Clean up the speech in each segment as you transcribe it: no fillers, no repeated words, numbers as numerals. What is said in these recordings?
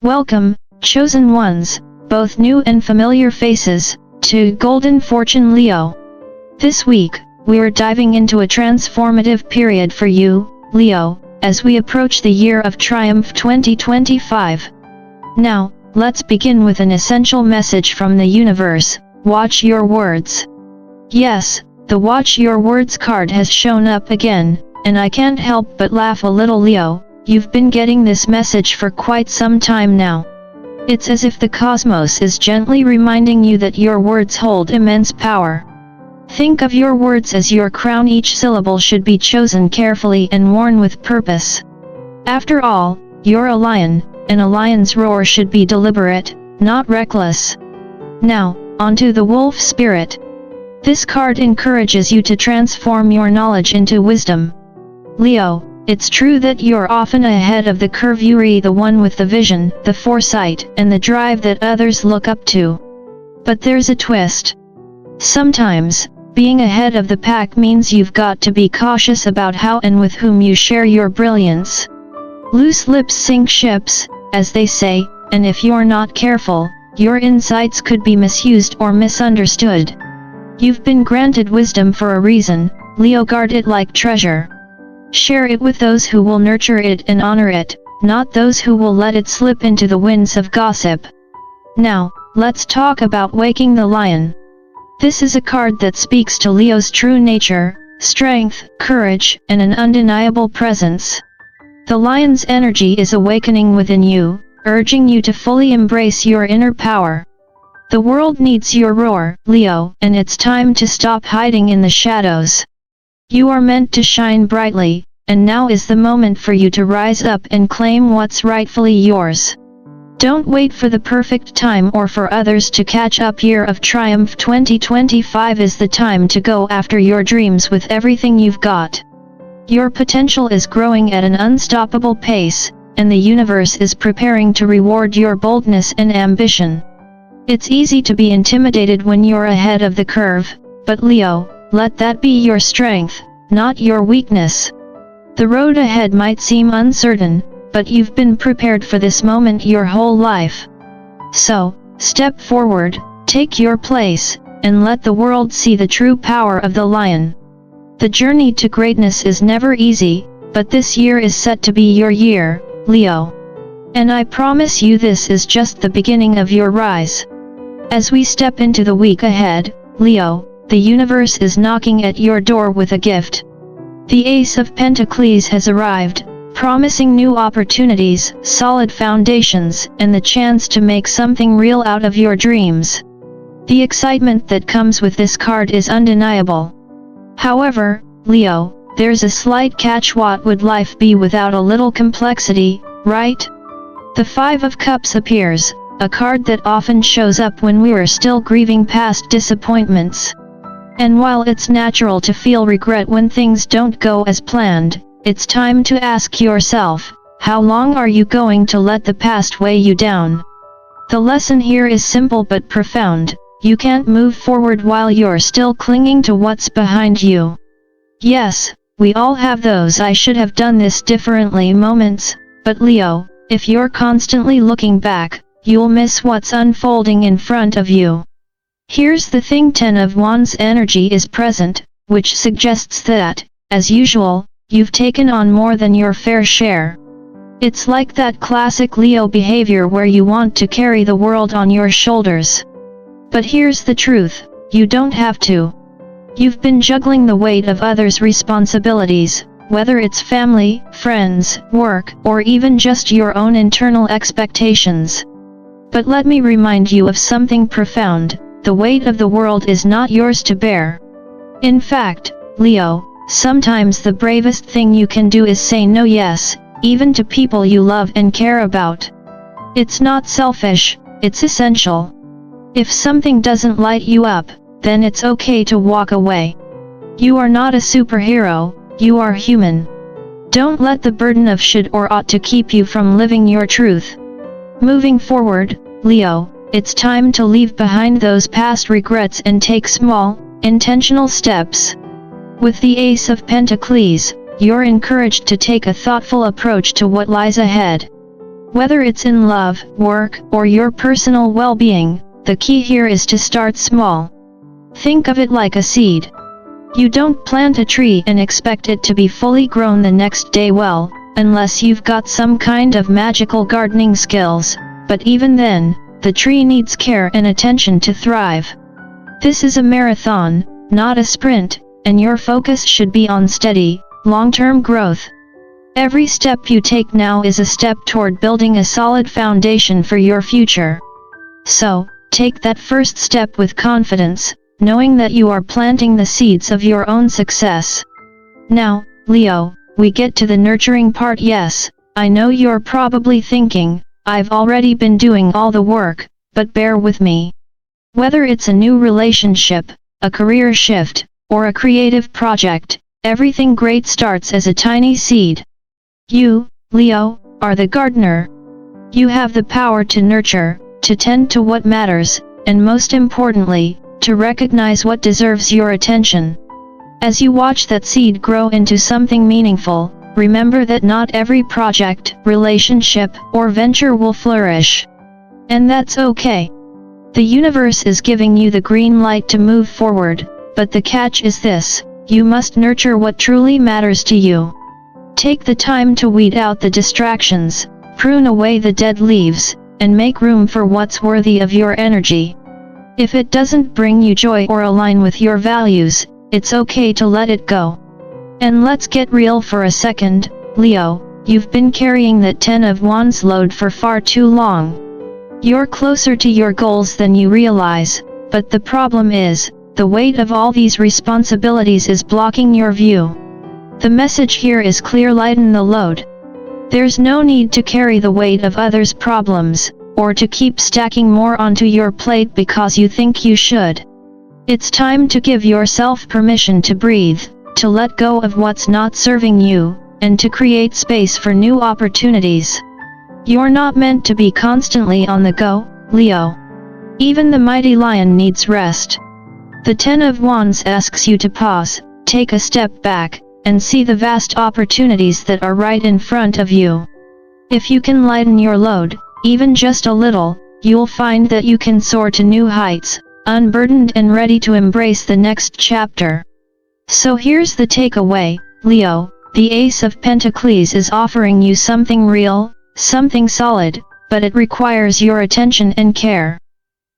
Welcome, chosen ones, both new and familiar faces, to Golden Fortune Leo. This week, we're diving into a transformative period for you, Leo, as we approach the year of triumph 2025. Now, let's begin with an essential message from the universe: watch your words. Yes, the Watch Your Words card has shown up again, and I can't help but laugh a little, Leo. You've been getting this message for quite some time now. It's as if the cosmos is gently reminding you that your words hold immense power. Think of your words as your crown. Each syllable should be chosen carefully and worn with purpose. After all, you're a lion, and a lion's roar should be deliberate, not reckless. Now, onto the wolf spirit. This card encourages you to transform your knowledge into wisdom. Leo, it's true that you're often ahead of the curve. You're the one with the vision, the foresight, and the drive that others look up to. But there's a twist. Sometimes, being ahead of the pack means you've got to be cautious about how and with whom you share your brilliance. Loose lips sink ships, as they say, and if you're not careful, your insights could be misused or misunderstood. You've been granted wisdom for a reason, Leo. Guard it like treasure. Share it with those who will nurture it and honor it, not those who will let it slip into the winds of gossip. Now, let's talk about waking the lion. This is a card that speaks to Leo's true nature: strength, courage, and an undeniable presence. The lion's energy is awakening within you, urging you to fully embrace your inner power. The world needs your roar, Leo, and it's time to stop hiding in the shadows. You are meant to shine brightly, and now is the moment for you to rise up and claim what's rightfully yours. Don't wait for the perfect time or for others to catch up. Year of Triumph 2025 is the time to go after your dreams with everything you've got. Your potential is growing at an unstoppable pace, and the universe is preparing to reward your boldness and ambition. It's easy to be intimidated when you're ahead of the curve, but Leo, let that be your strength, not your weakness. The road ahead might seem uncertain, but you've been prepared for this moment your whole life. So, step forward, take your place, and let the world see the true power of the lion. The journey to greatness is never easy, but this year is set to be your year, Leo. And I promise you this is just the beginning of your rise. As we step into the week ahead, Leo, the universe is knocking at your door with a gift. The Ace of Pentacles has arrived, promising new opportunities, solid foundations, and the chance to make something real out of your dreams. The excitement that comes with this card is undeniable. However, Leo, there's a slight catch. What would life be without a little complexity, right? The Five of Cups appears, a card that often shows up when we're still grieving past disappointments. And while it's natural to feel regret when things don't go as planned, it's time to ask yourself, how long are you going to let the past weigh you down? The lesson here is simple but profound: you can't move forward while you're still clinging to what's behind you. Yes, we all have those "I should have done this differently" moments, but Leo, if you're constantly looking back, you'll miss what's unfolding in front of you. Here's the thing: 10 of Wands energy is present, which suggests that, as usual, you've taken on more than your fair share. It's like that classic Leo behavior where you want to carry the world on your shoulders. But here's the truth: you don't have to. You've been juggling the weight of others' responsibilities, whether it's family, friends, work, or even just your own internal expectations. But let me remind you of something profound: the weight of the world is not yours to bear. In fact, Leo, sometimes the bravest thing you can do is say no, yes, even to people you love and care about. It's not selfish, it's essential. If something doesn't light you up, then it's okay to walk away. You are not a superhero, you are human. Don't let the burden of should or ought to keep you from living your truth. Moving forward, Leo, it's time to leave behind those past regrets and take small, intentional steps. With the Ace of Pentacles, you're encouraged to take a thoughtful approach to what lies ahead. Whether it's in love, work, or your personal well-being, the key here is to start small. Think of it like a seed. You don't plant a tree and expect it to be fully grown the next day, well, unless you've got some kind of magical gardening skills, but even then, the tree needs care and attention to thrive. This is a marathon, not a sprint, and your focus should be on steady, long-term growth. Every step you take now is a step toward building a solid foundation for your future. So, take that first step with confidence, knowing that you are planting the seeds of your own success. Now, Leo, we get to the nurturing part. Yes, I know you're probably thinking, I've already been doing all the work, but bear with me. Whether it's a new relationship, a career shift, or a creative project, everything great starts as a tiny seed. You, Leo, are the gardener. You have the power to nurture, to tend to what matters, and most importantly, to recognize what deserves your attention. As you watch that seed grow into something meaningful, remember that not every project, relationship, or venture will flourish. And that's okay. The universe is giving you the green light to move forward, but the catch is this: you must nurture what truly matters to you. Take the time to weed out the distractions, prune away the dead leaves, and make room for what's worthy of your energy. If it doesn't bring you joy or align with your values, it's okay to let it go. And let's get real for a second, Leo, you've been carrying that 10 of Wands load for far too long. You're closer to your goals than you realize, but the problem is, the weight of all these responsibilities is blocking your view. The message here is clear: lighten the load. There's no need to carry the weight of others' problems, or to keep stacking more onto your plate because you think you should. It's time to give yourself permission to breathe, to let go of what's not serving you, and to create space for new opportunities. You're not meant to be constantly on the go, Leo. Even the mighty lion needs rest. The 10 of Wands asks you to pause, take a step back, and see the vast opportunities that are right in front of you. If you can lighten your load, even just a little, you'll find that you can soar to new heights, unburdened and ready to embrace the next chapter. So here's the takeaway, Leo: the Ace of Pentacles is offering you something real, something solid, but it requires your attention and care.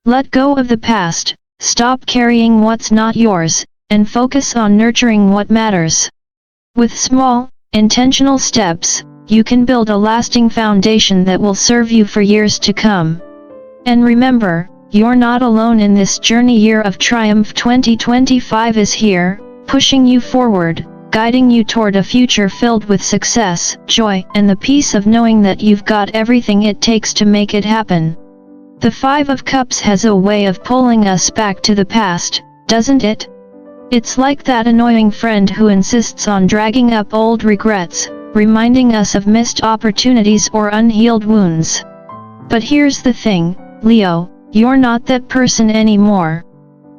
Let go of the past, stop carrying what's not yours, and focus on nurturing what matters. With small, intentional steps, you can build a lasting foundation that will serve you for years to come. And remember, you're not alone in this journey. Year of Triumph 2025 is here, pushing you forward, guiding you toward a future filled with success, joy, and the peace of knowing that you've got everything it takes to make it happen. The 5 of Cups has a way of pulling us back to the past, doesn't it? It's like that annoying friend who insists on dragging up old regrets, reminding us of missed opportunities or unhealed wounds. But here's the thing, Leo, you're not that person anymore.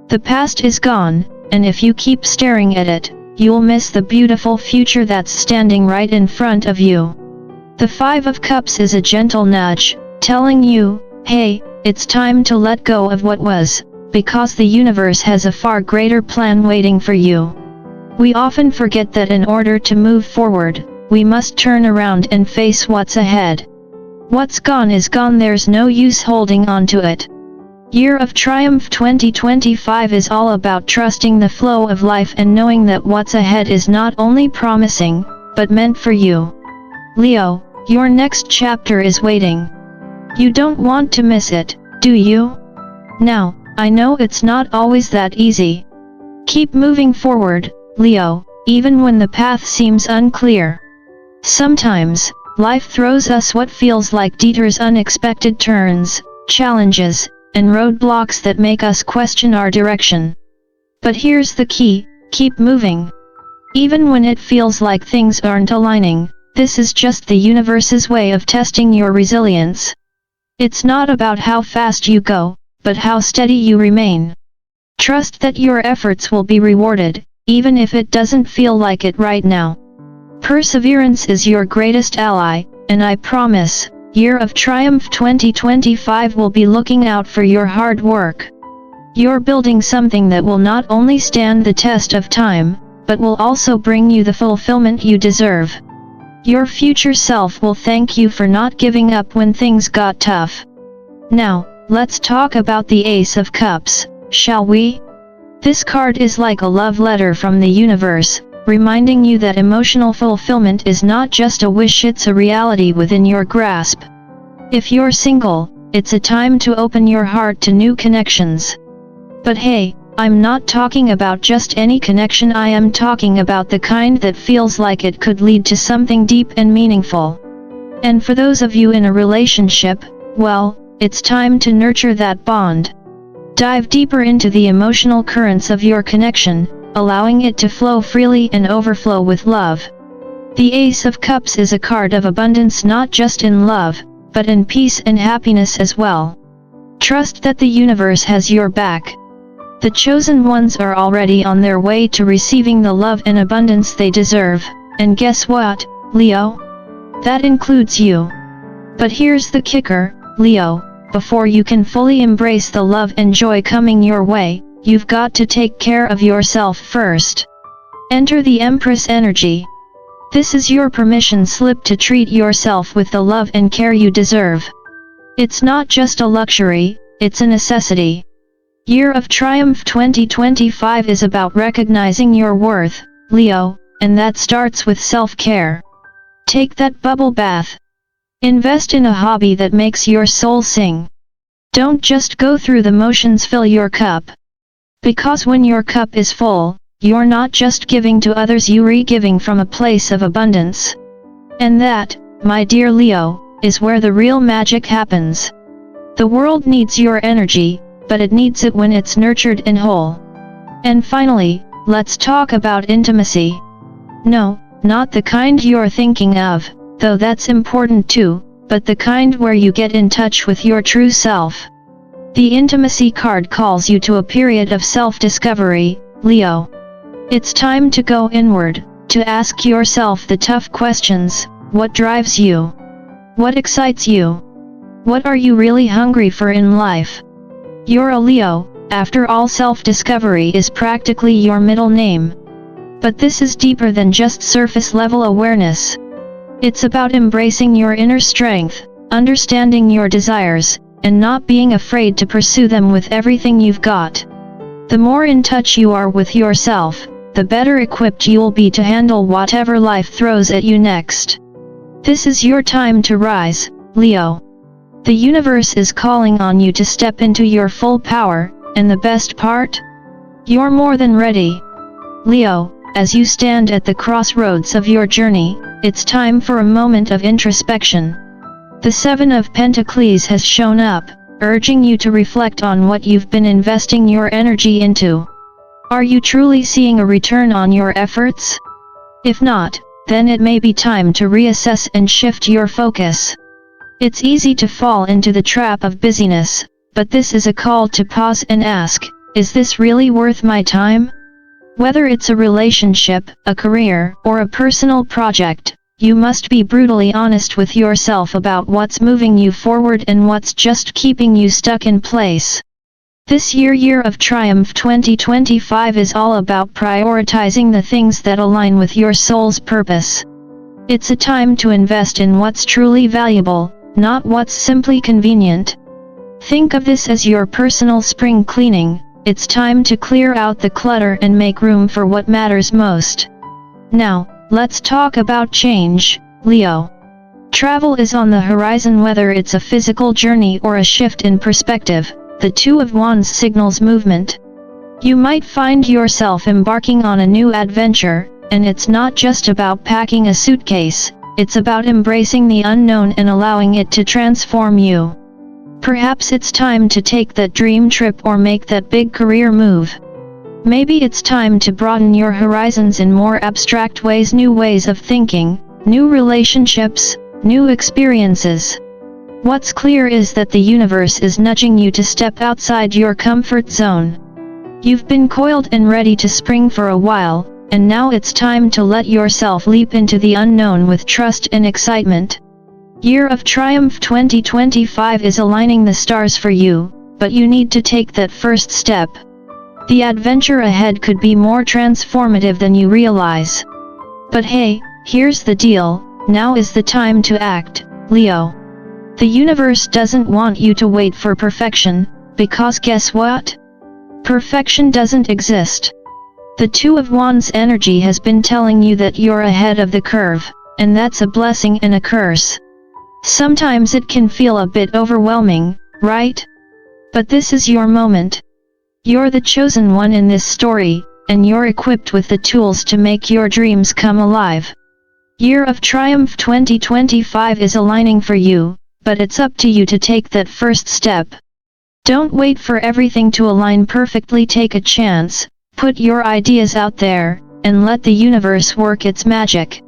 The past is gone, and if you keep staring at it, you'll miss the beautiful future that's standing right in front of you. The 5 of Cups is a gentle nudge, telling you, hey, it's time to let go of what was, because the universe has a far greater plan waiting for you. We often forget that in order to move forward, we must turn around and face what's ahead. What's gone is gone, there's no use holding on to it. Year of Triumph 2025 is all about trusting the flow of life and knowing that what's ahead is not only promising, but meant for you. Leo, your next chapter is waiting. You don't want to miss it, do you? Now, I know it's not always that easy. Keep moving forward, Leo, even when the path seems unclear. Sometimes, life throws us what feels like detours, unexpected turns, challenges, and roadblocks that make us question our direction. But here's the key: keep moving. Even when it feels like things aren't aligning, this is just the universe's way of testing your resilience. It's not about how fast you go, but how steady you remain. Trust that your efforts will be rewarded, even if it doesn't feel like it right now. Perseverance is your greatest ally, and I promise, Year of Triumph 2025 will be looking out for your hard work. You're building something that will not only stand the test of time, but will also bring you the fulfillment you deserve. Your future self will thank you for not giving up when things got tough. Now, let's talk about the Ace of Cups, shall we? This card is like a love letter from the universe, reminding you that emotional fulfillment is not just a wish, it's a reality within your grasp. If you're single, it's a time to open your heart to new connections. But hey, I'm not talking about just any connection, I am talking about the kind that feels like it could lead to something deep and meaningful. And for those of you in a relationship, well, it's time to nurture that bond. Dive deeper into the emotional currents of your connection, allowing it to flow freely and overflow with love. The Ace of Cups is a card of abundance, not just in love, but in peace and happiness as well. Trust that the universe has your back. The chosen ones are already on their way to receiving the love and abundance they deserve, and guess what, Leo? That includes you. But here's the kicker, Leo, before you can fully embrace the love and joy coming your way, you've got to take care of yourself first. Enter the Empress energy. This is your permission slip to treat yourself with the love and care you deserve. It's not just a luxury, it's a necessity. Year of Triumph 2025 is about recognizing your worth, Leo, and that starts with self-care. Take that bubble bath. Invest in a hobby that makes your soul sing. Don't just go through the motions, fill your cup. Because when your cup is full, you're not just giving to others, you're re-giving from a place of abundance. And that, my dear Leo, is where the real magic happens. The world needs your energy, but it needs it when it's nurtured and whole. And finally, let's talk about intimacy. No, not the kind you're thinking of, though that's important too, but the kind where you get in touch with your true self. The Intimacy card calls you to a period of self-discovery, Leo. It's time to go inward, to ask yourself the tough questions: what drives you? What excites you? What are you really hungry for in life? You're a Leo, after all. Self-discovery is practically your middle name. But this is deeper than just surface-level awareness. It's about embracing your inner strength, understanding your desires, and not being afraid to pursue them with everything you've got. The more in touch you are with yourself, the better equipped you'll be to handle whatever life throws at you next. This is your time to rise, Leo. The universe is calling on you to step into your full power, and the best part? You're more than ready. Leo, as you stand at the crossroads of your journey, it's time for a moment of introspection. The Seven of Pentacles has shown up, urging you to reflect on what you've been investing your energy into. Are you truly seeing a return on your efforts? If not, then it may be time to reassess and shift your focus. It's easy to fall into the trap of busyness, but this is a call to pause and ask, is this really worth my time? Whether it's a relationship, a career, or a personal project, you must be brutally honest with yourself about what's moving you forward and what's just keeping you stuck in place. This year of Triumph 2025 is all about prioritizing the things that align with your soul's purpose. It's a time to invest in what's truly valuable, not what's simply convenient. Think of this as your personal spring cleaning. It's time to clear out the clutter and make room for what matters most. Now, let's talk about change, Leo. Travel is on the horizon, whether it's a physical journey or a shift in perspective. The Two of Wands signals movement. You might find yourself embarking on a new adventure, and it's not just about packing a suitcase, it's about embracing the unknown and allowing it to transform you. Perhaps it's time to take that dream trip or make that big career move. Maybe it's time to broaden your horizons in more abstract ways, new ways of thinking, new relationships, new experiences. What's clear is that the universe is nudging you to step outside your comfort zone. You've been coiled and ready to spring for a while, and now it's time to let yourself leap into the unknown with trust and excitement. Year of Triumph 2025 is aligning the stars for you, but you need to take that first step. The adventure ahead could be more transformative than you realize. But hey, here's the deal, now is the time to act, Leo. The universe doesn't want you to wait for perfection, because guess what? Perfection doesn't exist. The Two of Wands energy has been telling you that you're ahead of the curve, and that's a blessing and a curse. Sometimes it can feel a bit overwhelming, right? But this is your moment. You're the chosen one in this story, and you're equipped with the tools to make your dreams come alive. Year of Triumph 2025 is aligning for you, but it's up to you to take that first step. Don't wait for everything to align perfectly. Take a chance, put your ideas out there, and let the universe work its magic.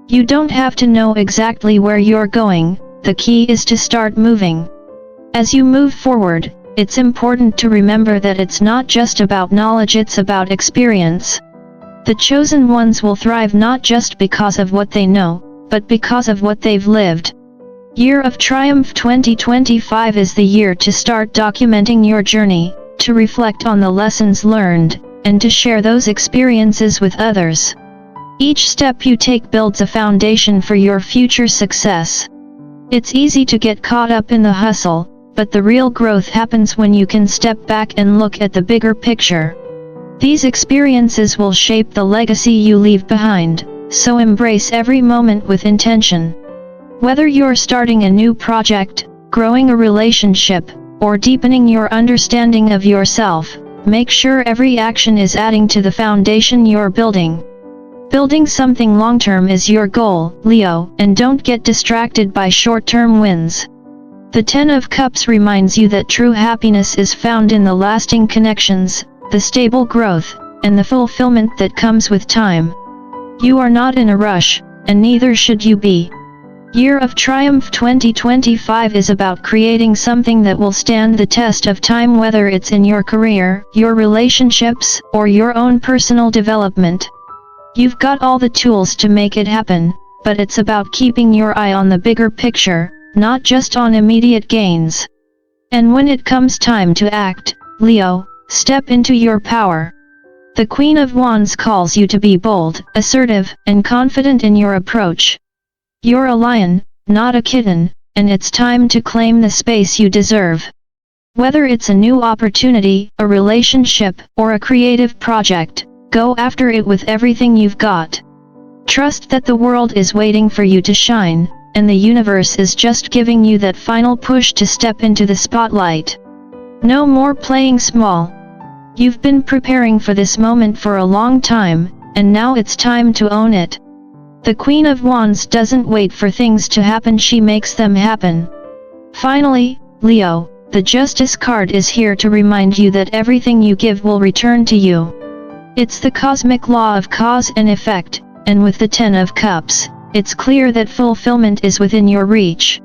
You don't have to know exactly where you're going, the key is to start moving. As you move forward, it's important to remember that it's not just about knowledge, it's about experience. The chosen ones will thrive not just because of what they know, but because of what they've lived. Year of Triumph 2025 is the year to start documenting your journey, to reflect on the lessons learned, and to share those experiences with others. Each step you take builds a foundation for your future success. It's easy to get caught up in the hustle, but the real growth happens when you can step back and look at the bigger picture. These experiences will shape the legacy you leave behind, so embrace every moment with intention. Whether you're starting a new project, growing a relationship, or deepening your understanding of yourself, make sure every action is adding to the foundation you're building. Building something long-term is your goal, Leo, and don't get distracted by short-term wins. The Ten of Cups reminds you that true happiness is found in the lasting connections, the stable growth, and the fulfillment that comes with time. You are not in a rush, and neither should you be. Year of Triumph 2025 is about creating something that will stand the test of time, whether it's in your career, your relationships, or your own personal development. You've got all the tools to make it happen, but it's about keeping your eye on the bigger picture, not just on immediate gains. And when it comes time to act, Leo, step into your power. The Queen of Wands calls you to be bold, assertive, and confident in your approach. You're a lion, not a kitten, and it's time to claim the space you deserve. Whether it's a new opportunity, a relationship, or a creative project, go after it with everything you've got. Trust that the world is waiting for you to shine, and the universe is just giving you that final push to step into the spotlight. No more playing small. You've been preparing for this moment for a long time, and now it's time to own it. The Queen of Wands doesn't wait for things to happen, she makes them happen. Finally, Leo, the Justice card is here to remind you that everything you give will return to you. It's the cosmic law of cause and effect, and with the Ten of Cups, it's clear that fulfillment is within your reach.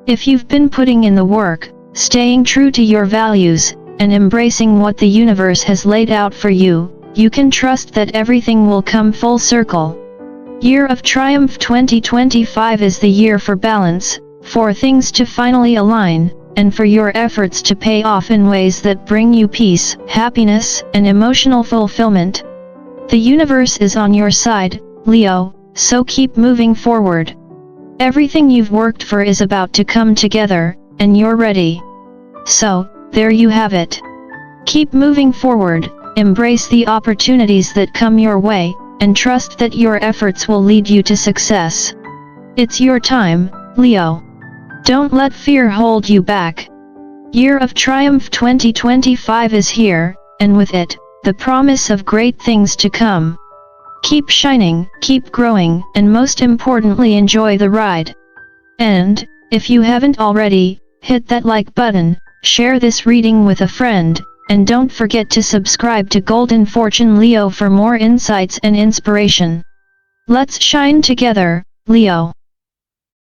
If you've been putting in the work, staying true to your values, and embracing what the universe has laid out for you, you can trust that everything will come full circle. Year of Triumph 2025 is the year for balance, for things to finally align, and for your efforts to pay off in ways that bring you peace, happiness, and emotional fulfillment. The universe is on your side, Leo, so keep moving forward. Everything you've worked for is about to come together, and you're ready. So, there you have it. Keep moving forward, embrace the opportunities that come your way, and trust that your efforts will lead you to success. It's your time, Leo. Don't let fear hold you back. Year of Triumph 2025 is here, and with it, the promise of great things to come. Keep shining, keep growing, and most importantly, enjoy the ride. And, if you haven't already, hit that like button, share this reading with a friend, and don't forget to subscribe to Golden Fortune Leo for more insights and inspiration. Let's shine together, Leo.